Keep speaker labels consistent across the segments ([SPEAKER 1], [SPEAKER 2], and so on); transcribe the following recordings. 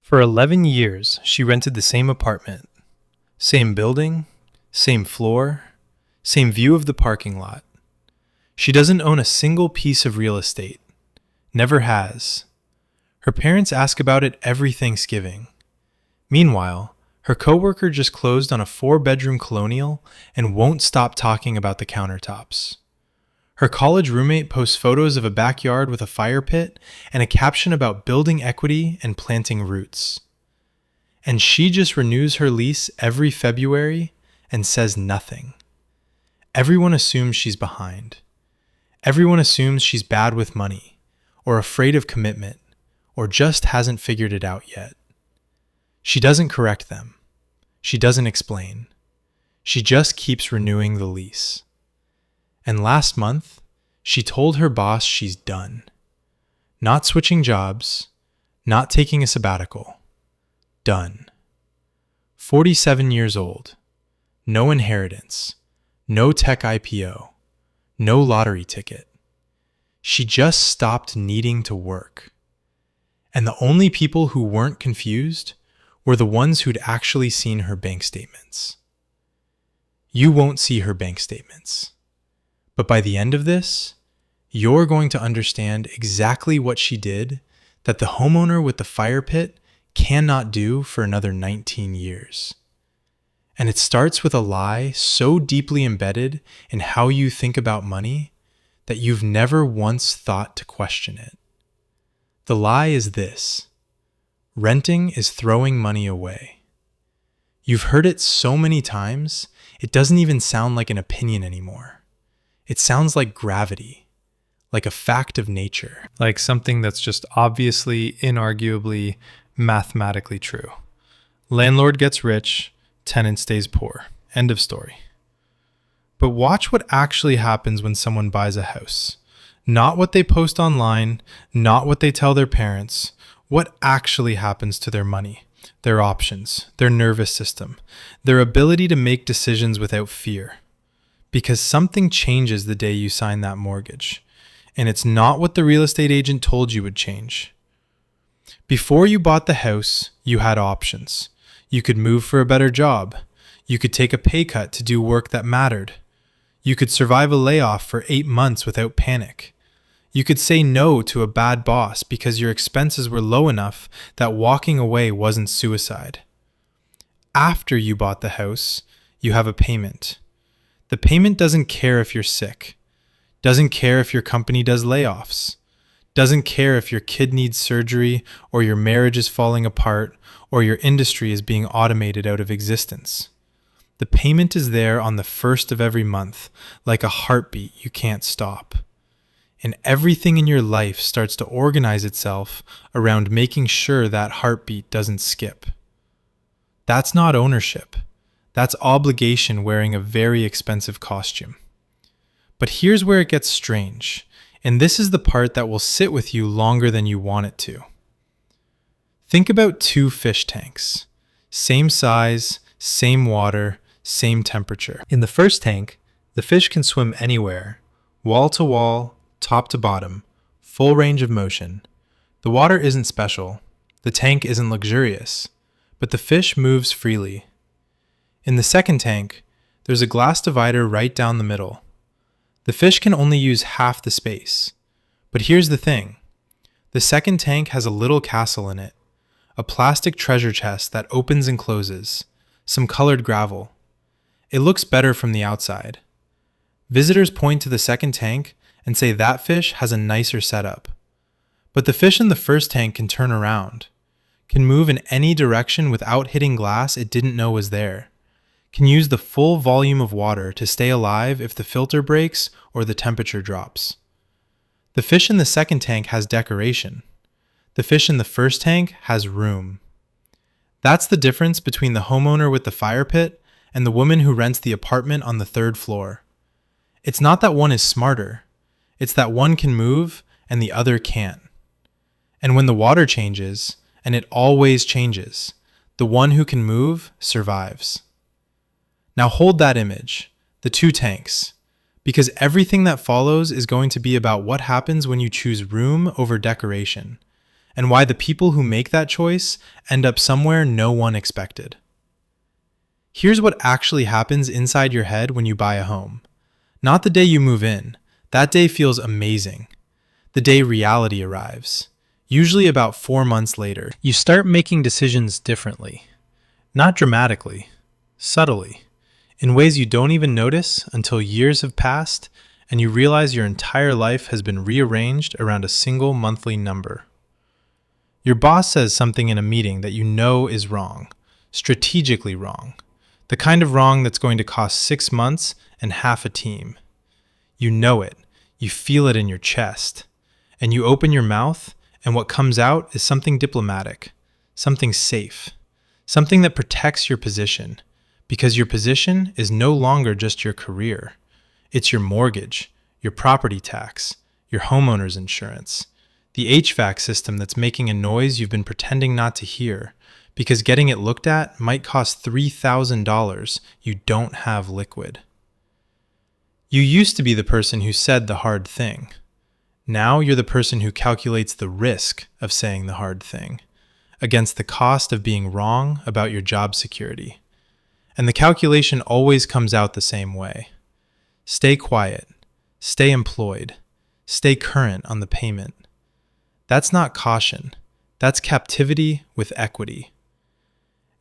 [SPEAKER 1] For 11 years, she rented the same apartment. Same building, same floor, same view of the parking lot. She doesn't own a single piece of real estate. Never has. Her parents ask about it every Thanksgiving. Meanwhile, her coworker just closed on a 4-bedroom colonial and won't stop talking about the countertops. Her college roommate posts photos of a backyard with a fire pit and a caption about building equity and planting roots. And she just renews her lease every February and says nothing. Everyone assumes she's behind. Everyone assumes she's bad with money, or afraid of commitment, or just hasn't figured it out yet. She doesn't correct them. She doesn't explain. She just keeps renewing the lease. And last month, she told her boss she's done. Not switching jobs, not taking a sabbatical. Done. 47 years old. No inheritance. No tech IPO. No lottery ticket. She just stopped needing to work. And the only people who weren't confused were the ones who'd actually seen her bank statements. You won't see her bank statements. But by the end of this, you're going to understand exactly what she did that the homeowner with the fire pit cannot do for another 19 years. And it starts with a lie so deeply embedded in how you think about money that you've never once thought to question it. The lie is this: renting is throwing money away. You've heard it so many times, it doesn't even sound like an opinion anymore. It sounds like gravity, like a fact of nature. Like something that's just obviously, inarguably, mathematically true. Landlord gets rich, tenant stays poor. End of story. But watch what actually happens when someone buys a house. Not what they post online, not what they tell their parents. What actually happens to their money, their options, their nervous system, their ability to make decisions without fear. Because something changes the day you sign that mortgage. And it's not what the real estate agent told you would change. Before you bought the house, you had options. You could move for a better job. You could take a pay cut to do work that mattered. You could survive a layoff for 8 months without panic. You could say no to a bad boss because your expenses were low enough that walking away wasn't suicide. After you bought the house, you have a payment. The payment doesn't care if you're sick, doesn't care if your company does layoffs, doesn't care if your kid needs surgery or your marriage is falling apart or your industry is being automated out of existence. The payment is there on the first of every month, like a heartbeat you can't stop. And everything in your life starts to organize itself around making sure that heartbeat doesn't skip. That's not ownership. That's obligation wearing a very expensive costume. But here's where it gets strange, and this is the part that will sit with you longer than you want it to. Think about 2 fish tanks. Same size, same water, same temperature. In the first tank, the fish can swim anywhere, wall to wall, top to bottom, full range of motion. The water isn't special, the tank isn't luxurious, but the fish moves freely. In the second tank, there's a glass divider right down the middle. The fish can only use half the space. But here's the thing. The second tank has a little castle in it, a plastic treasure chest that opens and closes, some colored gravel. It looks better from the outside. Visitors point to the second tank and say that fish has a nicer setup. But the fish in the first tank can turn around, can move in any direction without hitting glass it didn't know was there, can use the full volume of water to stay alive if the filter breaks or the temperature drops. The fish in the second tank has decoration. The fish in the first tank has room. That's the difference between the homeowner with the fire pit and the woman who rents the apartment on the 3rd floor. It's not that one is smarter. It's that one can move and the other can't. And when the water changes, and it always changes, the one who can move survives. Now hold that image, the 2 tanks, because everything that follows is going to be about what happens when you choose room over decoration, and why the people who make that choice end up somewhere no one expected. Here's what actually happens inside your head when you buy a home. Not the day you move in. That day feels amazing. The day reality arrives. Usually about 4 months later, you start making decisions differently. Not dramatically, subtly, in ways you don't even notice until years have passed and you realize your entire life has been rearranged around a single monthly number. Your boss says something in a meeting that you know is wrong, strategically wrong, the kind of wrong that's going to cost 6 months and half a team. You know it, you feel it in your chest, and you open your mouth, and what comes out is something diplomatic, something safe, something that protects your position, because your position is no longer just your career. It's your mortgage, your property tax, your homeowner's insurance, the HVAC system that's making a noise you've been pretending not to hear, because getting it looked at might cost $3,000 you don't have liquid. You used to be the person who said the hard thing. Now you're the person who calculates the risk of saying the hard thing against the cost of being wrong about your job security. And the calculation always comes out the same way. Stay quiet, stay employed, stay current on the payment. That's not caution, that's captivity with equity.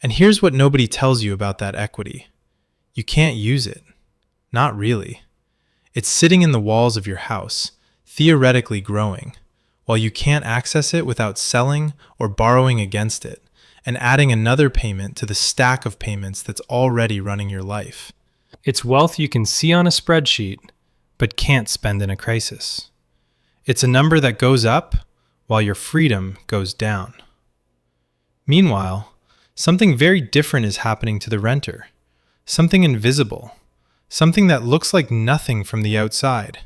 [SPEAKER 1] And here's what nobody tells you about that equity. You can't use it. Not really. It's sitting in the walls of your house, theoretically growing, while you can't access it without selling or borrowing against it, and adding another payment to the stack of payments that's already running your life. It's wealth you can see on a spreadsheet, but can't spend in a crisis. It's a number that goes up while your freedom goes down. Meanwhile, something very different is happening to the renter. Something invisible. Something that looks like nothing from the outside,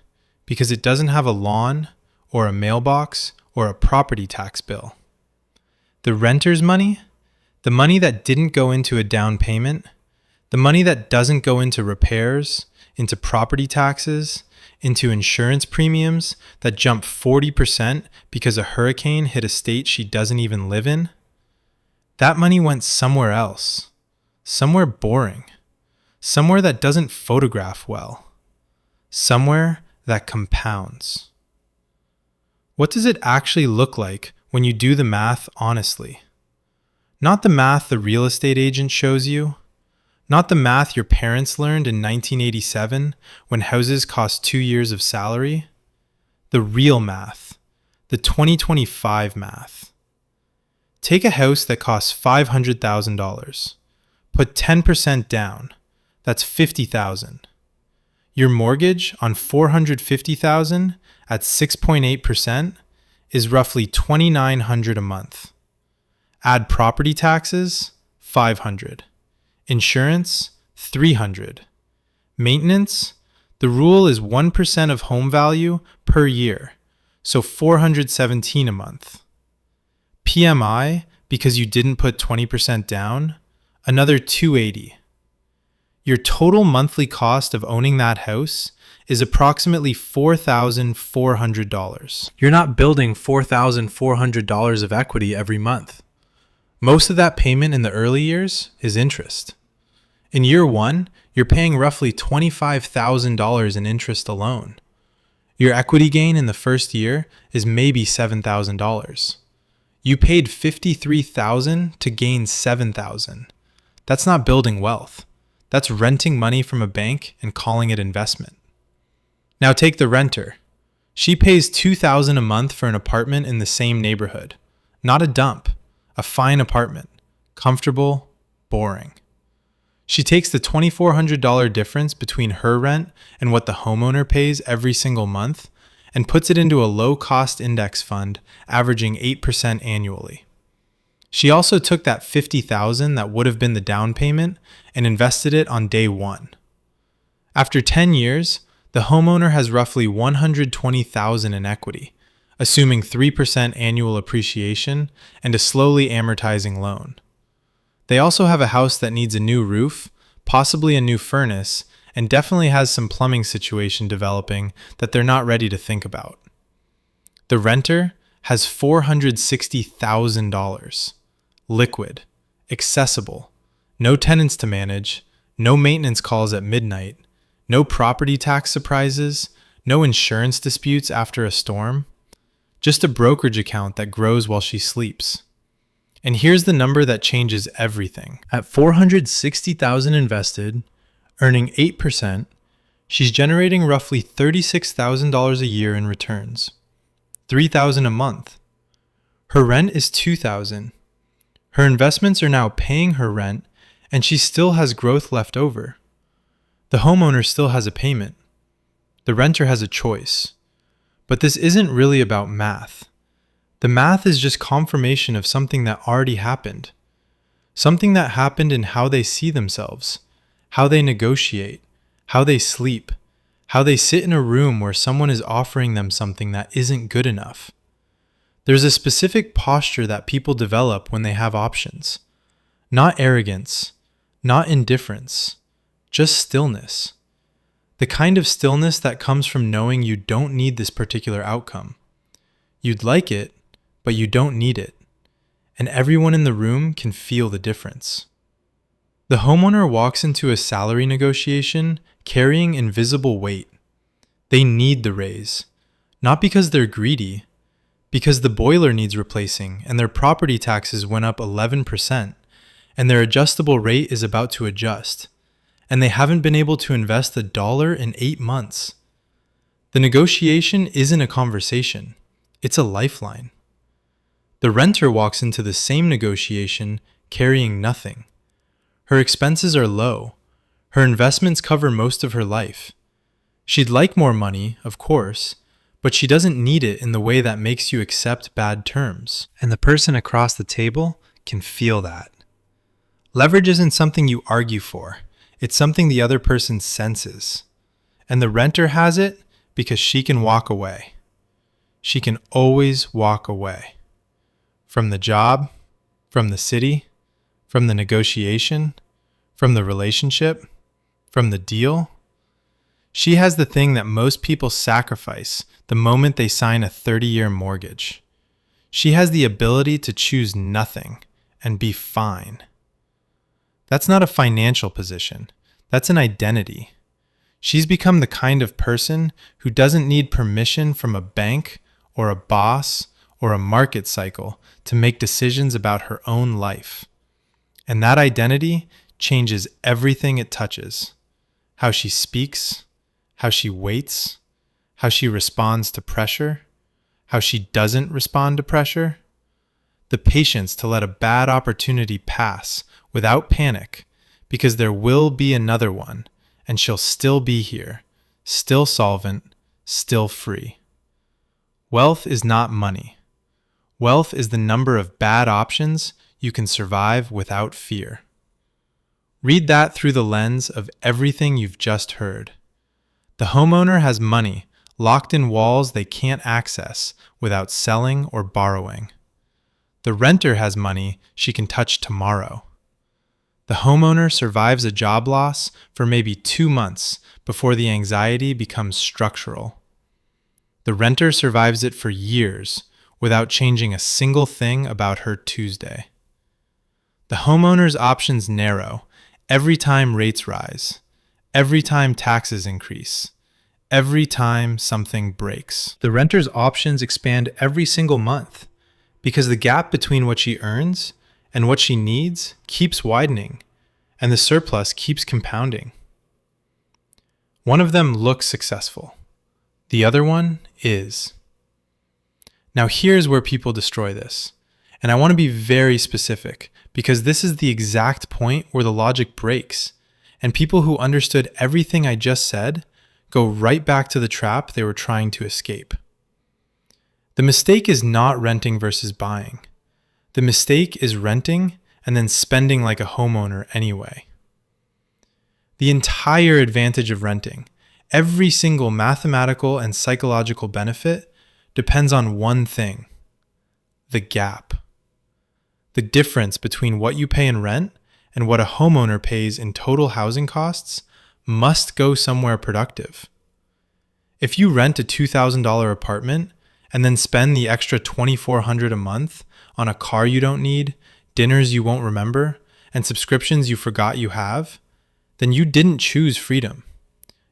[SPEAKER 1] because it doesn't have a lawn, or a mailbox, or a property tax bill. The renter's money, the money that didn't go into a down payment, the money that doesn't go into repairs, into property taxes, into insurance premiums that jump 40% because a hurricane hit a state she doesn't even live in, that money went somewhere else, somewhere boring, somewhere that doesn't photograph well, somewhere that compounds. What does it actually look like when you do the math honestly? Not the math the real estate agent shows you, not the math your parents learned in 1987 when houses cost 2 years of salary. The real math, the 2025 math. Take a house that costs $500,000. Put 10% down. That's $50,000. Your mortgage on $450,000 at 6.8% is roughly $2,900 a month. Add property taxes, $500. Insurance, $300. Maintenance, the rule is 1% of home value per year, so $417 a month. PMI, because you didn't put 20% down, another $280. Your total monthly cost of owning that house is approximately $4,400. You're not building $4,400 of equity every month. Most of that payment in the early years is interest. In year 1, you're paying roughly $25,000 in interest alone. Your equity gain in the first year is maybe $7,000. You paid $53,000 to gain $7,000. That's not building wealth. That's renting money from a bank and calling it investment. Now take the renter. She pays $2,000 a month for an apartment in the same neighborhood. Not a dump, a fine apartment. Comfortable, boring. She takes the $2,400 difference between her rent and what the homeowner pays every single month and puts it into a low-cost index fund averaging 8% annually. She also took that $50,000 that would have been the down payment and invested it on day 1. After 10 years, the homeowner has roughly $120,000 in equity, assuming 3% annual appreciation and a slowly amortizing loan. They also have a house that needs a new roof, possibly a new furnace, and definitely has some plumbing situation developing that they're not ready to think about. The renter has $460,000. Liquid, accessible, no tenants to manage, no maintenance calls at midnight, no property tax surprises, no insurance disputes after a storm, just a brokerage account that grows while she sleeps. And here's the number that changes everything. At $460,000 invested, earning 8%, she's generating roughly $36,000 a year in returns, $3,000 a month. Her rent is $2,000. Her investments are now paying her rent, and she still has growth left over. The homeowner still has a payment. The renter has a choice. But this isn't really about math. The math is just confirmation of something that already happened. Something that happened in how they see themselves, how they negotiate, how they sleep, how they sit in a room where someone is offering them something that isn't good enough. There's a specific posture that people develop when they have options. Not arrogance, not indifference, just stillness. The kind of stillness that comes from knowing you don't need this particular outcome. You'd like it, but you don't need it. And everyone in the room can feel the difference. The homeowner walks into a salary negotiation carrying invisible weight. They need the raise, not because they're greedy, because the boiler needs replacing and their property taxes went up 11% and their adjustable rate is about to adjust, and they haven't been able to invest $1 in 8 months. The negotiation isn't a conversation, it's a lifeline. The renter walks into the same negotiation carrying nothing. Her expenses are low. Her investments cover most of her life. She'd like more money, of course, but she doesn't need it in the way that makes you accept bad terms. And the person across the table can feel that. Leverage isn't something you argue for. It's something the other person senses. And the renter has it because she can walk away. She can always walk away. From the job, from the city, from the negotiation, from the relationship, from the deal. She has the thing that most people sacrifice the moment they sign a 30-year mortgage. She has the ability to choose nothing and be fine. That's not a financial position. That's an identity. She's become the kind of person who doesn't need permission from a bank or a boss or a market cycle to make decisions about her own life. And that identity changes everything it touches. How she speaks, how she waits, how she responds to pressure, how she doesn't respond to pressure. The patience to let a bad opportunity pass without panic, because there will be another one, and she'll still be here, still solvent, still free. Wealth is not money. Wealth is the number of bad options you can survive without fear. Read that through the lens of everything you've just heard. The homeowner has money locked in walls they can't access without selling or borrowing. The renter has money she can touch tomorrow. The homeowner survives a job loss for maybe 2 months before the anxiety becomes structural. The renter survives it for years without changing a single thing about her Tuesday. The homeowner's options narrow every time rates rise, every time taxes increase, every time something breaks. The renter's options expand every single month because the gap between what she earns and what she needs keeps widening, and the surplus keeps compounding. One of them looks successful. The other one is. Now here's where people destroy this. And I want to be very specific because this is the exact point where the logic breaks, and people who understood everything I just said go right back to the trap they were trying to escape. The mistake is not renting versus buying. The mistake is renting and then spending like a homeowner anyway. The entire advantage of renting, every single mathematical and psychological benefit, depends on one thing: the gap. The difference between what you pay in rent and what a homeowner pays in total housing costs must go somewhere productive. If you rent a $2,000 apartment and then spend the extra $2,400 a month on a car you don't need, dinners you won't remember, and subscriptions you forgot you have, then you didn't choose freedom.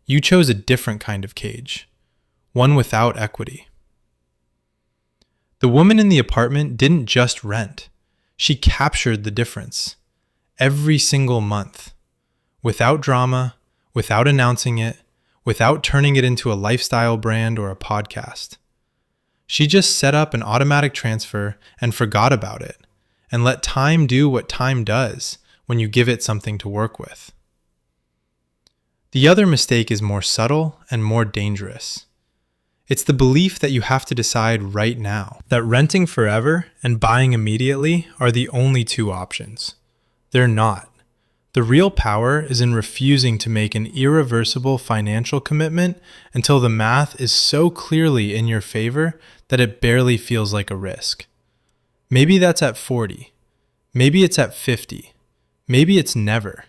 [SPEAKER 1] You chose a different kind of cage, one without equity. The woman in the apartment didn't just rent. She captured the difference every single month, without drama, without announcing it, without turning it into a lifestyle brand or a podcast. She just set up an automatic transfer and forgot about it, and let time do what time does when you give it something to work with. The other mistake is more subtle and more dangerous. It's the belief that you have to decide right now, that renting forever and buying immediately are the only two options. They're not. The real power is in refusing to make an irreversible financial commitment until the math is so clearly in your favor that it barely feels like a risk. Maybe that's at 40. Maybe it's at 50. Maybe it's never.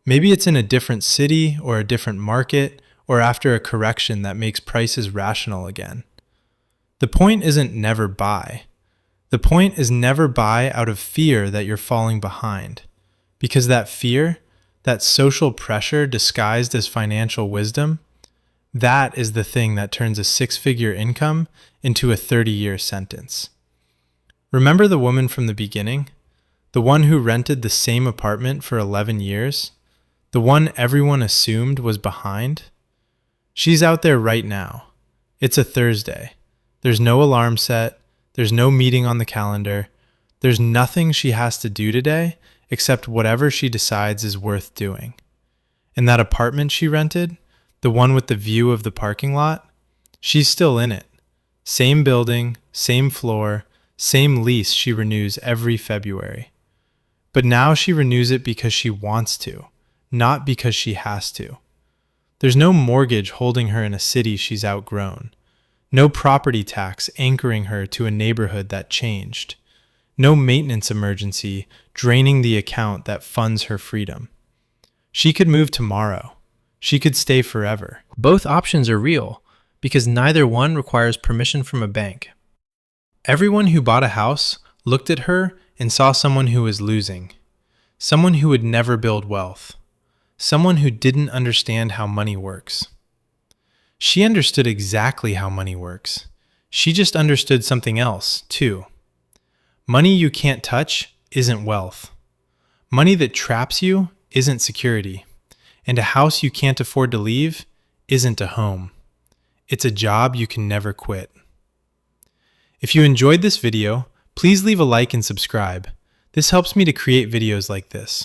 [SPEAKER 1] Maybe it's in a different city or a different market or after a correction that makes prices rational again. The point isn't never buy. The point is never buy out of fear that you're falling behind. Because that fear, that social pressure disguised as financial wisdom, that is the thing that turns a 6-figure income into a 30-year sentence. Remember the woman from the beginning? The one who rented the same apartment for 11 years? The one everyone assumed was behind? She's out there right now. It's a Thursday. There's no alarm set. There's no meeting on the calendar. There's nothing she has to do today except whatever she decides is worth doing. In that apartment she rented, the one with the view of the parking lot, she's still in it. Same building, same floor, same lease she renews every February. But now she renews it because she wants to, not because she has to. There's no mortgage holding her in a city she's outgrown. No property tax anchoring her to a neighborhood that changed. No maintenance emergency draining the account that funds her freedom. She could move tomorrow. She could stay forever. Both options are real because neither one requires permission from a bank. Everyone who bought a house looked at her and saw someone who was losing, someone who would never build wealth, someone who didn't understand how money works. She understood exactly how money works. She just understood something else, too. Money you can't touch isn't wealth. Money that traps you isn't security. And a house you can't afford to leave isn't a home. It's a job you can never quit. If you enjoyed this video, please leave a like and subscribe. This helps me to create videos like this.